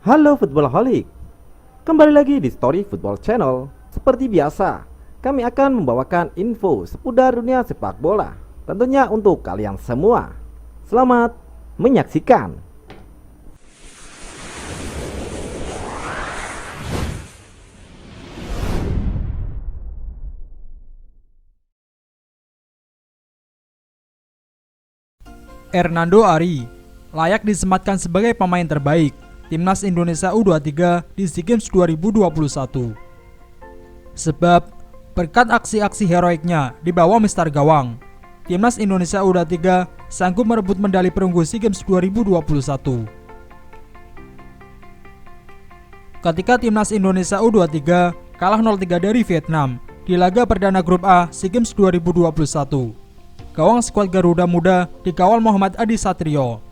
Halo Footballaholic, kembali lagi di Story Football Channel. Seperti biasa, kami akan membawakan info seputar dunia sepak bola, tentunya untuk kalian semua. Selamat menyaksikan. Hernando Ari layak disematkan sebagai pemain terbaik Timnas Indonesia U23 di SEA Games 2021. Sebab berkat aksi-aksi heroiknya di bawah Mister Gawang, Timnas Indonesia U23 sanggup merebut medali perunggu SEA Games 2021. Ketika Timnas Indonesia U23 kalah 0-3 dari Vietnam di laga perdana grup A SEA Games 2021, gawang skuad Garuda Muda dikawal Muhammad Adi Satrio.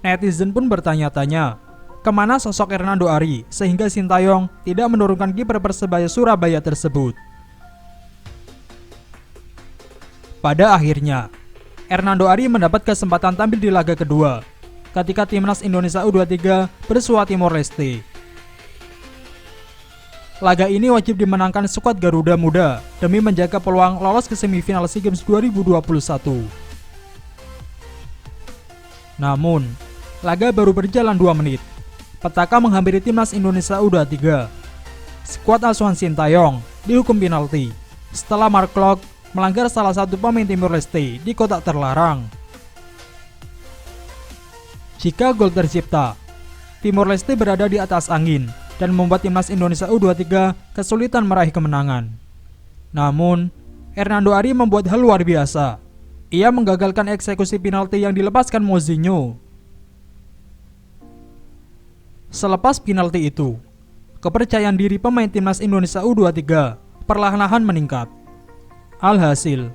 Netizen pun bertanya-tanya, kemana sosok Hernando Ari sehingga Sintayong tidak menurunkan kiper Persebaya Surabaya tersebut. Pada akhirnya, Hernando Ari mendapat kesempatan tampil di laga kedua ketika Timnas Indonesia U23 bersua Timor Leste. Laga ini wajib dimenangkan skuad Garuda Muda demi menjaga peluang lolos ke semifinal SEA Games 2021. Namun, laga baru berjalan 2 menit. Petaka menghampiri Timnas Indonesia U23. Skuad asuhan Sintayong dihukum penalti setelah Mark Klok melanggar salah satu pemain Timor Leste di kotak terlarang. Jika gol tercipta, Timor Leste berada di atas angin dan membuat Timnas Indonesia U23 kesulitan meraih kemenangan. Namun, Hernando Ari membuat hal luar biasa. Ia menggagalkan eksekusi penalti yang dilepaskan Mozinho. Selepas penalti itu, kepercayaan diri pemain Timnas Indonesia U23 perlahan-lahan meningkat. Alhasil,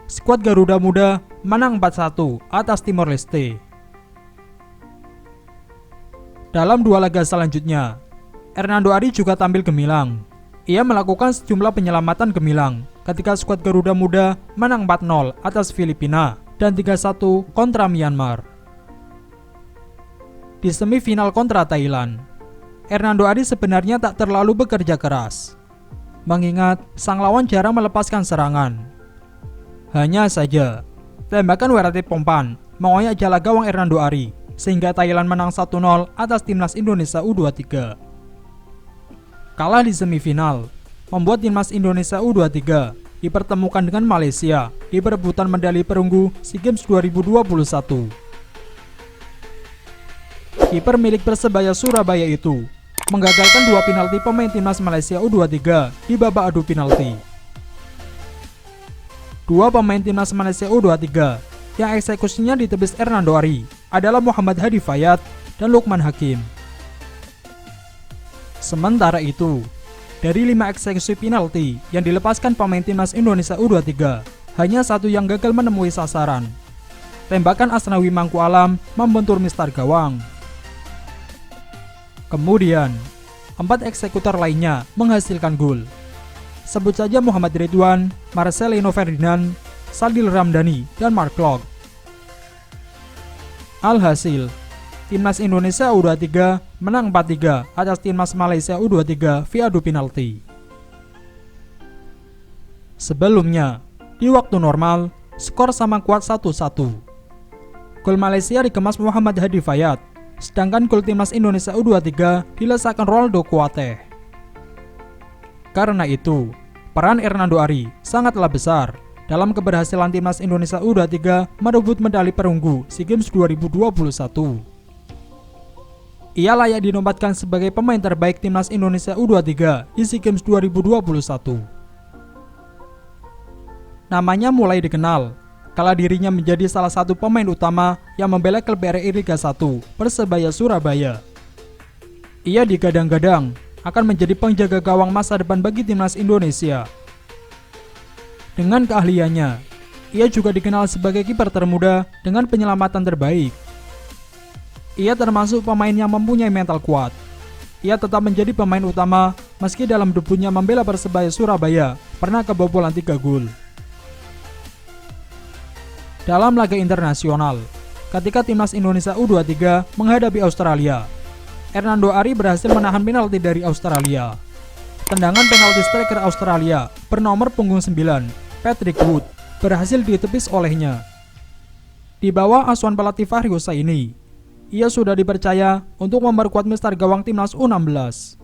skuad Garuda Muda menang 4-1 atas Timor Leste. Dalam 2 laga selanjutnya, Hernando Ari juga tampil gemilang. Ia melakukan sejumlah penyelamatan gemilang ketika skuad Garuda Muda menang 4-0 atas Filipina dan 3-1 kontra Myanmar. Di semifinal kontra Thailand, Hernando Ari sebenarnya tak terlalu bekerja keras, mengingat sang lawan jarang melepaskan serangan. Hanya saja, tembakan Werate Pompan mengoyak jala gawang Hernando Ari sehingga Thailand menang 1-0 atas Timnas Indonesia U23. Kalah di semifinal membuat Timnas Indonesia U23 dipertemukan dengan Malaysia di perebutan medali perunggu SEA Games 2021. Kiper milik Persebaya Surabaya itu menggagalkan 2 penalti pemain Timnas Malaysia U23 di babak adu penalti. 2 pemain Timnas Malaysia U23 yang eksekusinya ditepis Hernando Ari adalah Muhammad Hadi Fayat dan Lukman Hakim. Sementara itu, dari 5 eksekusi penalti yang dilepaskan pemain Timnas Indonesia U23, hanya 1 yang gagal menemui sasaran. Tembakan Asnawi Mangku Alam membentur Mister Gawang. Kemudian, 4 eksekutor lainnya menghasilkan gol. Sebut saja Muhammad Ridwan, Marcelino Ferdinand, Sadil Ramdhani, dan Mark Klok. Alhasil, Timnas Indonesia U23 menang 4-3 atas Timnas Malaysia U23 via adu penalti. Sebelumnya, di waktu normal, skor sama kuat 1-1. Gol Malaysia dikemas Muhammad Hadi Fayat, sedangkan gol Timnas Indonesia U23 dilesakan Ronaldo Kuateh. Karena itu, peran Hernando Ari sangatlah besar dalam keberhasilan Timnas Indonesia U23 merebut medali perunggu SEA Games 2021. Ia layak dinobatkan sebagai pemain terbaik Timnas Indonesia U23 di SEA Games 2021. Namanya mulai dikenal kala dirinya menjadi salah satu pemain utama yang membela klub RI Liga 1 Persebaya Surabaya. Ia digadang-gadang akan menjadi penjaga gawang masa depan bagi Timnas Indonesia. Dengan keahliannya, ia juga dikenal sebagai kiper termuda dengan penyelamatan terbaik. Ia termasuk pemain yang mempunyai mental kuat. Ia tetap menjadi pemain utama meski dalam debutnya membela Persebaya Surabaya pernah kebobolan 3 gol. Dalam laga internasional, ketika timnas Indonesia U23 menghadapi Australia. Hernando Ari berhasil menahan penalti dari Australia. Tendangan penalti striker Australia bernomor punggung 9, Patrick Wood, berhasil ditepis olehnya. Di bawah asuhan pelatih Fahri Husaini, ia sudah dipercaya untuk memperkuat mister gawang timnas U16.